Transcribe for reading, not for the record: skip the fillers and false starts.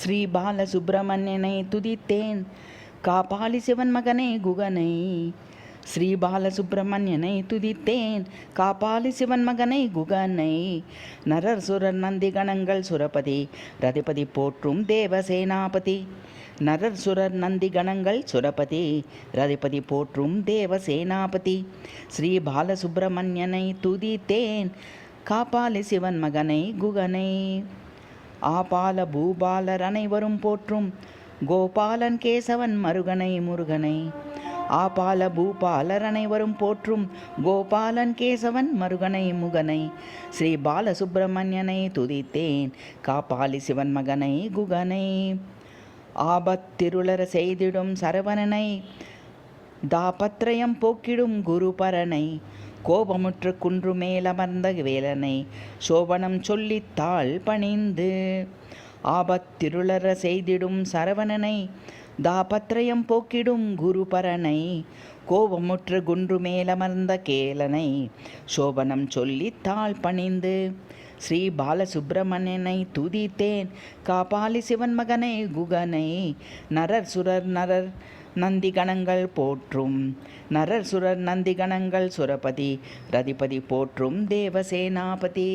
ஸ்ரீ பாலசுப்பிரமணியனை துதித்தேன் காபாலி சிவன் மகனை குகனை. ஸ்ரீ பாலசுப்பிரமணியனை துதித்தேன் காபாலி சிவன் மகனை குகனை. நரர் சுரர் நந்தி கணங்கள் சுரபதி ரதிபதி போற்றும் தேவசேனாபதி. நரர் சுரர் நந்தி கணங்கள் சுரபதி ரதிபதி போற்றும் தேவசேனாபதி. ஸ்ரீ பாலசுப்பிரமணியனை துதித்தேன் காபாலி சிவன் மகனை குகனை. ஆபால பூபாலர் அனைவரும் போற்றும் கோபாலன் கேசவன் மருகனை முருகனை. ஆபால பூபாலர் அனைவரும் போற்றும் கோபாலன் கேசவன் மருகனை முகனை. ஸ்ரீ பாலசுப்பிரமணியனை துதித்தேன் காபாலி சிவன் மகனை குகனை. ஆபத்திருளர செய்திடும் சரவணனை தாபத்ரயம் போக்கிடும் குருபரனை. கோபமுற்று குன்று மேலமர்ந்த வேலனை சோபனம் சொல்லித்தாள் பணிந்து. ஆபத்திருளர செய்திடும் சரவணனை தாபத்ரயம் போக்கிடும் குருபரனை. கோபமுற்று குன்று மேலமர்ந்த கேலனை சோபனம் சொல்லித்தாள் பணிந்து. ஸ்ரீ பாலசுப்பிரமணியனை துதித்தேன் காபாலி சிவன் மகனை குகனை. நரர் சுரர் நந்தி கணங்கள் போற்றும் நரர் சுரர் நந்தி கணங்கள் சுரபதி ரதிபதி போற்றும் தேவசேனாபதி.